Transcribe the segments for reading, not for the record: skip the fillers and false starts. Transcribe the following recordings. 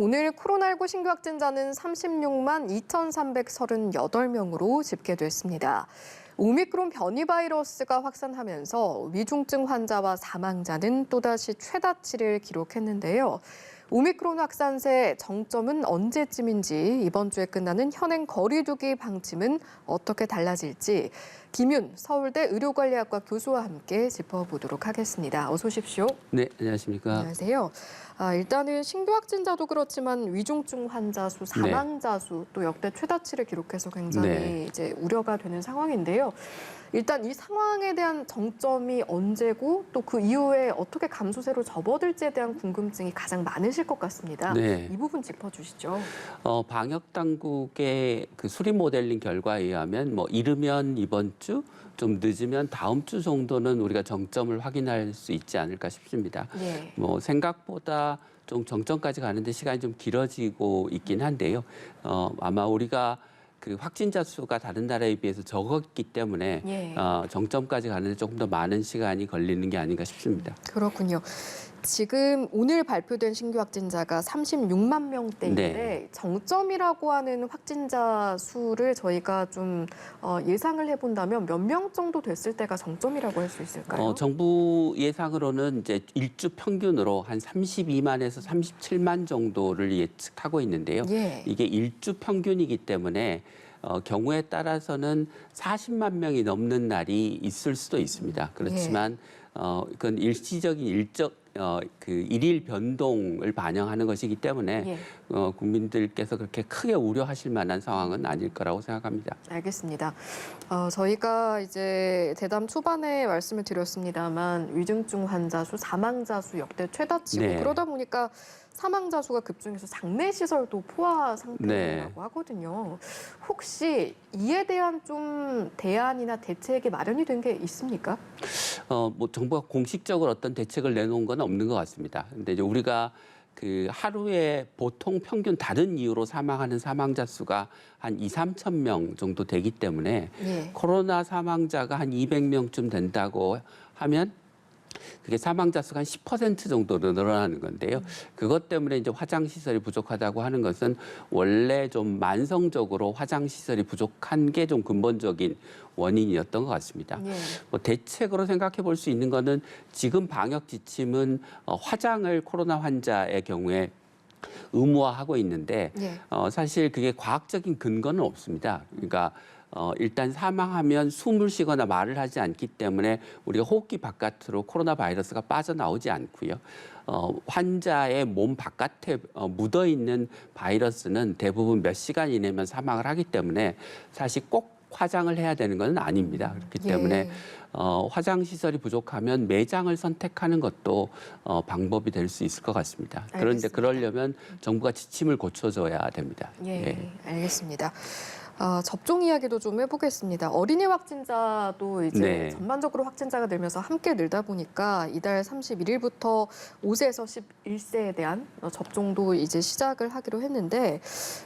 오늘 코로나19 신규 확진자는 36만 2,338명으로 집계됐습니다. 오미크론 변이 바이러스가 확산하면서 위중증 환자와 사망자는 또다시 최다치를 기록했는데요. 오미크론 확산세 정점은 언제쯤인지, 이번 주에 끝나는 현행 거리두기 방침은 어떻게 달라질지 김윤 서울대 의료관리학과 교수와 함께 짚어보도록 하겠습니다. 어서 오십시오. 네, 안녕하십니까. 안녕하세요. 일단은 신규 확진자도 그렇지만 위중증 환자 수, 사망자 수 또 역대 최다치를 기록해서 굉장히 이제 우려가 되는 상황인데요. 일단 이 상황에 대한 정점이 언제고 또 그 이후에 어떻게 감소세로 접어들지에 대한 궁금증이 가장 많으실 것 같습니다. 네. 이 부분 짚어주시죠. 방역 당국의 그 수리 모델링 결과에 의하면 이르면 이번 주, 좀 늦으면 다음 주 정도는 우리가 정점을 확인할 수 있지 않을까 싶습니다. 네. 생각보다 좀 정점까지 가는데 시간이 좀 길어지고 있긴 한데요. 아마 우리가 그 확진자 수가 다른 나라에 비해서 적었기 때문에 정점까지 가는데 조금 더 많은 시간이 걸리는 게 아닌가 싶습니다. 그렇군요. 지금 오늘 발표된 신규 확진자가 36만 명대인데 정점이라고 하는 확진자 수를 저희가 좀 예상을 해본다면 몇 명 정도 됐을 때가 정점이라고 할 수 있을까요? 정부 예상으로는 이제 일주 평균으로 한 32만에서 37만 정도를 예측하고 있는데요. 이게 일주 평균이기 때문에 경우에 따라서는 40만 명이 넘는 날이 있을 수도 있습니다. 그렇지만 그건 일시적인 그 일일 변동을 반영하는 것이기 때문에 국민들께서 그렇게 크게 우려하실 만한 상황은 아닐 거라고 생각합니다. 알겠습니다. 저희가 이제 대담 초반에 말씀을 드렸습니다만 위중증 환자 수, 사망자 수 역대 최다치고 그러다 보니까 사망자 수가 급증해서 장례 시설도 포화 상태라고 하거든요. 혹시 이에 대한 좀 대안이나 대책이 마련이 된 게 있습니까? 정부가 공식적으로 어떤 대책을 내놓은 건 없는 것 같습니다. 근데 이제 우리가 그 하루에 보통 평균 다른 이유로 사망하는 사망자 수가 한 2, 3천 명 정도 되기 때문에 코로나 사망자가 한 200명쯤 된다고 하면 그게 사망자 수가 한 10% 정도로 늘어나는 건데요. 그것 때문에 이제 화장시설이 부족하다고 하는 것은 원래 좀 만성적으로 화장시설이 부족한 게 좀 근본적인 원인이었던 것 같습니다. 대책으로 생각해 볼 수 있는 거는 지금 방역 지침은 화장을 코로나 환자의 경우에 의무화하고 있는데 사실 그게 과학적인 근거는 없습니다. 그러니까 일단 사망하면 숨을 쉬거나 말을 하지 않기 때문에 우리가 호흡기 바깥으로 코로나 바이러스가 빠져나오지 않고요. 환자의 몸 바깥에 묻어 있는 바이러스는 대부분 몇 시간 이내면 사망을 하기 때문에 사실 꼭 화장을 해야 되는 건 아닙니다. 그렇기 때문에 화장 시설이 부족하면 매장을 선택하는 것도 방법이 될 수 있을 것 같습니다. 그런데 그러려면 정부가 지침을 고쳐줘야 됩니다. 알겠습니다. 접종 이야기도 좀 해보겠습니다. 어린이 확진자도 이제 전반적으로 확진자가 늘면서 함께 늘다 보니까 이달 31일부터 5세에서 11세에 대한 접종도 이제 시작을 하기로 했는데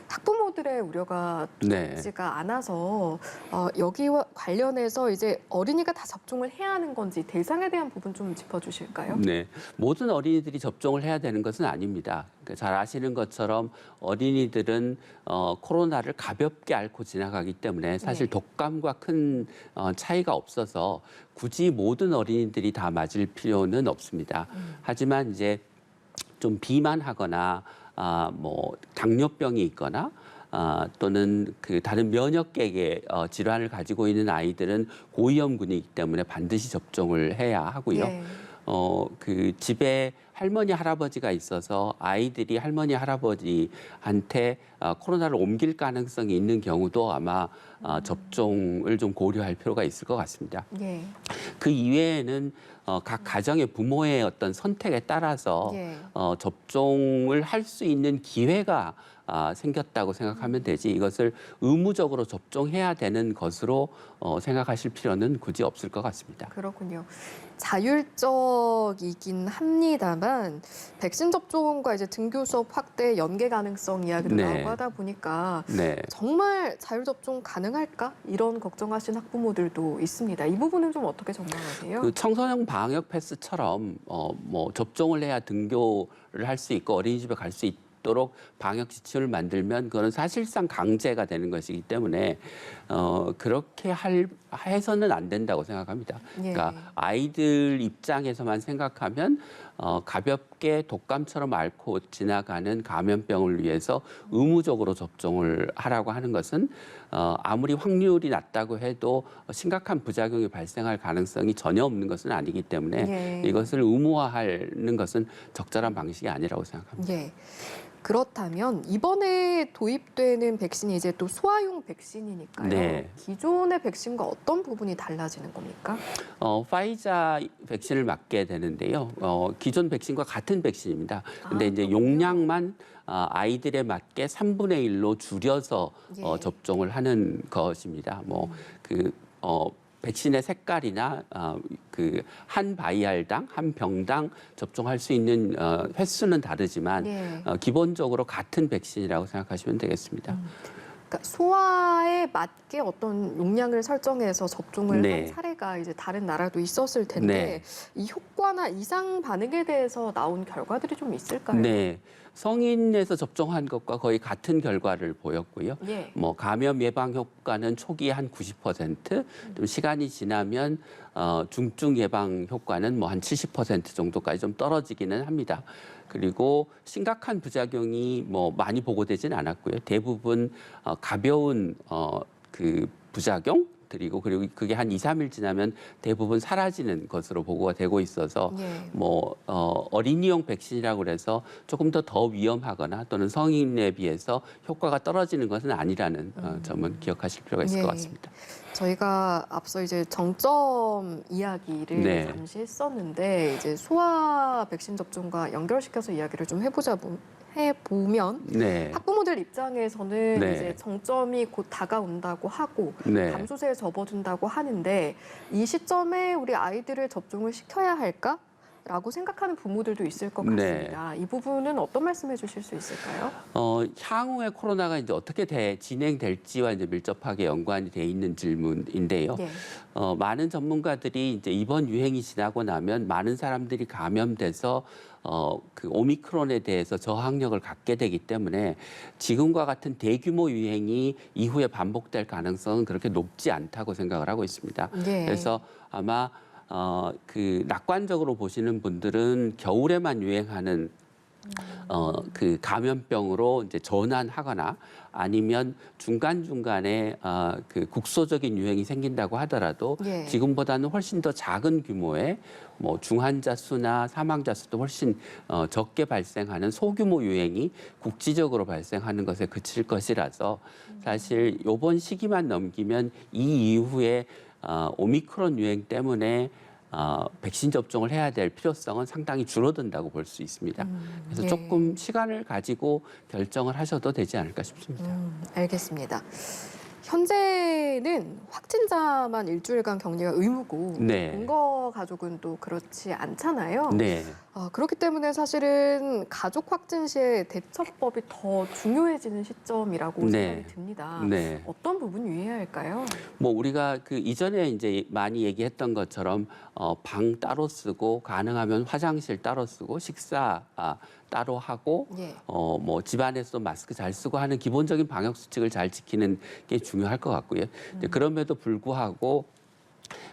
학부모들의 우려가 적지가 않아서 여기와 관련해서 이제 어린이가 다 접종을 해야 하는 건지 대상에 대한 부분 좀 짚어주실까요? 네, 모든 어린이들이 접종을 해야 되는 것은 아닙니다. 잘 아시는 것처럼 어린이들은 코로나를 가볍게 앓고 지나가기 때문에 사실 독감과 큰 차이가 없어서 굳이 모든 어린이들이 다 맞을 필요는 없습니다. 하지만 이제 좀 비만하거나 당뇨병이 있거나 또는 그 다른 면역계의 질환을 가지고 있는 아이들은 고위험군이기 때문에 반드시 접종을 해야 하고요. 그 집에 할머니, 할아버지가 있어서 아이들이 할머니, 할아버지한테 코로나를 옮길 가능성이 있는 경우도 아마 접종을 좀 고려할 필요가 있을 것 같습니다. 그 이외에는 각 가정의 부모의 어떤 선택에 따라서 접종을 할 수 있는 기회가 생겼다고 생각하면 되지 이것을 의무적으로 접종해야 되는 것으로 생각하실 필요는 굳이 없을 것 같습니다. 그렇군요. 자율적이긴 합니다만 백신 접종과 이제 등교 수업 확대 연계 가능성 이야기도 나오고 하다 보니까 정말 자율 접종 가능할까? 이런 걱정하시는 학부모들도 있습니다. 이 부분은 좀 어떻게 전망하세요? 그 청소년 방역 패스처럼 접종을 해야 등교를 할 수 있고 어린이집에 갈 수 있도록 방역 지침을 만들면 그거는 사실상 강제가 되는 것이기 때문에 그렇게 해서는 안 된다고 생각합니다. 예. 그러니까 아이들 입장에서만 생각하면 가볍게 독감처럼 앓고 지나가는 감염병을 위해서 의무적으로 접종을 하라고 하는 것은 아무리 확률이 낮다고 해도 심각한 부작용이 발생할 가능성이 전혀 없는 것은 아니기 때문에 예. 이것을 의무화하는 것은 적절한 방식이 아니라고 생각합니다. 예. 그렇다면 이번에 도입되는 백신이 이제 또 소아용 백신이니까요. 네. 기존의 백신과 어떤 부분이 달라지는 겁니까? 파이자 백신을 맞게 되는데요. 기존 백신과 같은 백신입니다. 근데 이제 그렇군요. 용량만 아이들에 맞게 3분의 1로 줄여서 예. 접종을 하는 것입니다. 백신의 색깔이나 그 한 바이알당, 한 병당 접종할 수 있는 횟수는 다르지만 예. 기본적으로 같은 백신이라고 생각하시면 되겠습니다. 그러니까 소아에 맞게 어떤 용량을 설정해서 접종을 네. 한 사례가 이제 다른 나라도 있었을 텐데 이 효과나 이상 반응에 대해서 나온 결과들이 좀 있을까요? 네. 성인에서 접종한 것과 거의 같은 결과를 보였고요. 예. 감염 예방 효과는 초기에 한 90%, 좀 시간이 지나면 중증 예방 효과는 한 70% 정도까지 좀 떨어지기는 합니다. 그리고 심각한 부작용이 많이 보고되진 않았고요. 대부분 가벼운 그 부작용 그리고 그게 한 2, 3일 지나면 대부분 사라지는 것으로 보고가 되고 있어서 예. 어린이용 백신이라고 그래서 조금 더 위험하거나 또는 성인에 비해서 효과가 떨어지는 것은 아니라는 점은 기억하실 필요가 있을 예. 것 같습니다. 저희가 앞서 이제 정점 이야기를 네. 잠시 했었는데 이제 소아 백신 접종과 연결시켜서 이야기를 좀 해보면 네. 학부모들 입장에서는 네. 이제 정점이 곧 다가온다고 하고 네. 감소세에 접어든다고 하는데 이 시점에 우리 아이들을 접종을 시켜야 할까? 라고 생각하는 부모들도 있을 것 같습니다. 이 부분은 어떤 말씀해 주실 수 있을까요? 향후에 코로나가 이제 어떻게 진행될지와 이제 밀접하게 연관이 돼 있는 질문인데요. 예. 많은 전문가들이 이제 이번 유행이 지나고 나면 많은 사람들이 감염돼서 그 오미크론에 대해서 저항력을 갖게 되기 때문에 지금과 같은 대규모 유행이 이후에 반복될 가능성은 그렇게 높지 않다고 생각을 하고 있습니다. 예. 그래서 아마 그 낙관적으로 보시는 분들은 겨울에만 유행하는 그 감염병으로 이제 전환하거나 아니면 중간중간에 그 국소적인 유행이 생긴다고 하더라도 예. 지금보다는 훨씬 더 작은 규모의 중환자 수나 사망자 수도 훨씬 적게 발생하는 소규모 유행이 국지적으로 발생하는 것에 그칠 것이라서 사실 이번 시기만 넘기면 이 이후에 오미크론 유행 때문에 백신 접종을 해야 될 필요성은 상당히 줄어든다고 볼 수 있습니다. 그래서 예. 조금 시간을 가지고 결정을 하셔도 되지 않을까 싶습니다. 알겠습니다. 현재는 확진자만 일주일간 격리가 의무고 네. 동거 가족은 또 그렇지 않잖아요. 네. 그렇기 때문에 사실은 가족 확진 시에 대처법이 더 중요해지는 시점이라고 네. 생각이 듭니다. 네. 어떤 부분 유의해야 할까요? 우리가 그 이전에 이제 많이 얘기했던 것처럼 방 따로 쓰고 가능하면 화장실 따로 쓰고 식사 따로 하고 예. 집안에서도 마스크 잘 쓰고 하는 기본적인 방역 수칙을 잘 지키는 게 중요할 것 같고요. 그럼에도 불구하고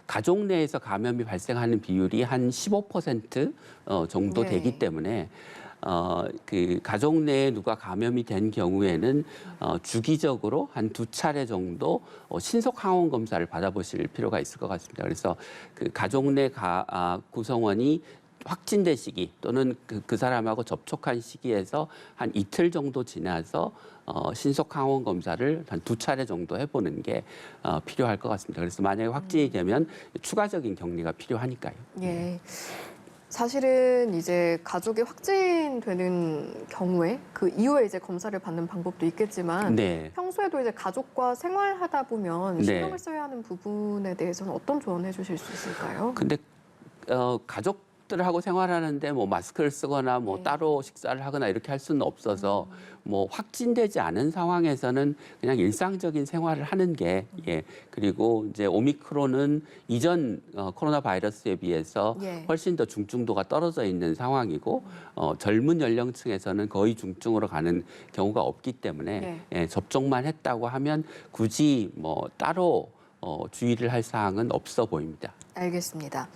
가족 내에서 감염이 발생하는 비율이 한 15% 정도 네. 되기 때문에 그 가족 내에 누가 감염이 된 경우에는 주기적으로 한 2차례 정도 신속 항원 검사를 받아보실 필요가 있을 것 같습니다. 그래서 그 가족 내 구성원이 확진된 시기 또는 그 사람하고 접촉한 시기에서 한 이틀 정도 지나서 신속 항원 검사를 한 2차례 정도 해보는 게 필요할 것 같습니다. 그래서 만약에 확진이 되면 추가적인 격리가 필요하니까요. 예. 사실은 이제 가족이 확진되는 경우에 그 이후에 이제 검사를 받는 방법도 있겠지만 네. 평소에도 이제 가족과 생활하다 보면 네. 신경을 써야 하는 부분에 대해서는 어떤 조언해 주실 수 있을까요? 근데 가족 가족들을 하고 생활하는데 뭐 마스크를 쓰거나 뭐 네. 따로 식사를 하거나 이렇게 할 수는 없어서 뭐 확진되지 않은 상황에서는 그냥 일상적인 생활을 하는 게 예. 그리고 이제 오미크론은 이전 코로나 바이러스에 비해서 예. 훨씬 더 중증도가 떨어져 있는 상황이고 젊은 연령층에서는 거의 중증으로 가는 경우가 없기 때문에 예, 접종만 했다고 하면 굳이 뭐 따로 주의를 할 사항은 없어 보입니다. 알겠습니다.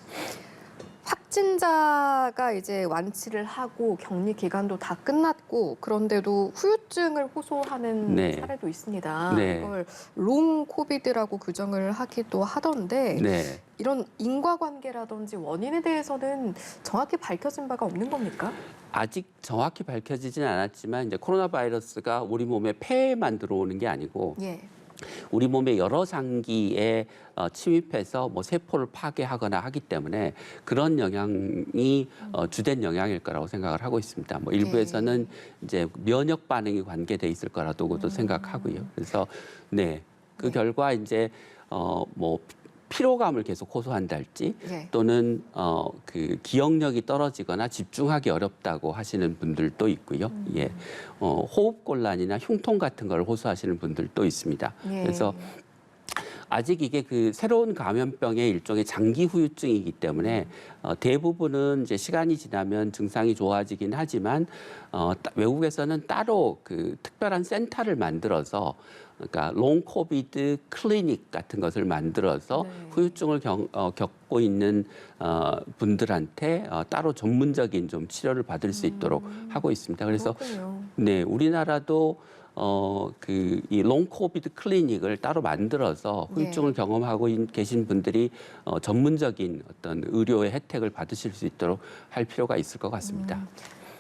확진자가 이제 완치를 하고 격리 기간도 다 끝났고 그런데도 후유증을 호소하는 네. 사례도 있습니다. 네. 이걸 롱 코비드라고 규정을 하기도 하던데 네. 이런 인과관계라든지 원인에 대해서는 정확히 밝혀진 바가 없는 겁니까? 아직 정확히 밝혀지진 않았지만 이제 코로나 바이러스가 우리 몸에 폐에만 들어오는 게 아니고 예. 우리 몸의 여러 장기에 침입해서 뭐 세포를 파괴하거나 하기 때문에 그런 영향이 주된 영향일 거라고 생각을 하고 있습니다. 뭐 일부에서는 이제 면역 반응이 관계돼 있을 거라고도 생각하고요. 그래서 네, 그 결과 이제 뭐 피로감을 계속 호소한달지 예. 또는 그 기억력이 떨어지거나 집중하기 어렵다고 하시는 분들도 있고요. 예, 호흡 곤란이나 흉통 같은 걸 호소하시는 분들도 있습니다. 예. 그래서 아직 이게 그 새로운 감염병의 일종의 장기 후유증이기 때문에 대부분은 이제 시간이 지나면 증상이 좋아지긴 하지만 외국에서는 따로 그 특별한 센터를 만들어서 그러니까 롱 코비드 클리닉 같은 것을 만들어서 네. 후유증을 겪고 있는 분들한테 따로 전문적인 좀 치료를 받을 수 있도록 하고 있습니다. 그래서 그렇군요. 네, 우리나라도 그 이 롱 코비드 클리닉을 따로 만들어서 후유증을 경험하고 계신 분들이 전문적인 어떤 의료의 혜택을 받으실 수 있도록 할 필요가 있을 것 같습니다.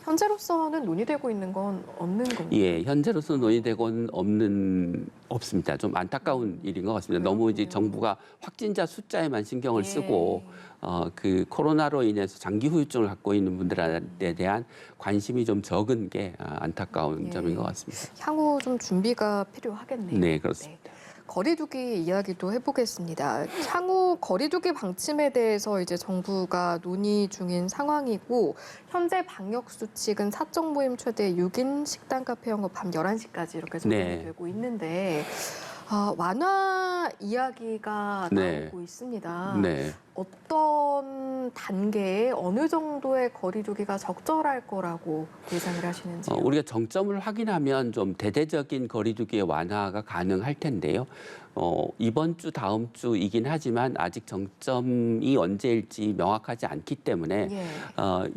현재로서는 논의되고 있는 건 없는 건가요? 예, 현재로서는 논의되고는 없습니다. 좀 안타까운 일인 것 같습니다. 너무 이제 정부가 확진자 숫자에만 신경을 쓰고 그 코로나로 인해서 장기 후유증을 갖고 있는 분들에 대한 관심이 좀 적은 게 안타까운 점인 것 같습니다. 향후 좀 준비가 필요하겠네요. 네, 그렇습니다. 거리두기 이야기도 해보겠습니다. 향후 거리두기 방침에 대해서 이제 정부가 논의 중인 상황이고 현재 방역 수칙은 사적 모임 최대 6인 식당 카페 영업 밤 11시까지 이렇게 적용되고 있는데 완화 이야기가 나오고 있습니다. 네. 어떤 단계에 어느 정도의 거리두기가 적절할 거라고 예상을 하시는지요? 우리가 정점을 확인하면 좀 대대적인 거리두기의 완화가 가능할 텐데요. 이번 주, 다음 주이긴 하지만 아직 정점이 언제일지 명확하지 않기 때문에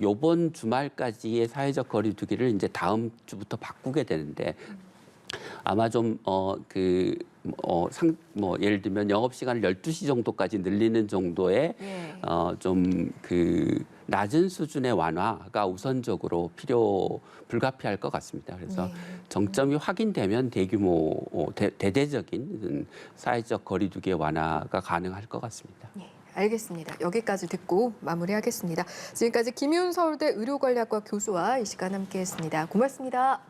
이번 주말까지의 사회적 거리두기를 이제 다음 주부터 바꾸게 되는데 아마 좀 예를 들면 영업 시간을 12시 정도까지 늘리는 정도의 좀 그 낮은 수준의 완화가 우선적으로 불가피할 것 같습니다. 그래서 정점이 확인되면 대규모 대대적인 사회적 거리두기의 완화가 가능할 것 같습니다. 알겠습니다. 여기까지 듣고 마무리하겠습니다. 지금까지 김희훈 서울대 의료관리학과 교수와 이 시간 함께했습니다. 고맙습니다.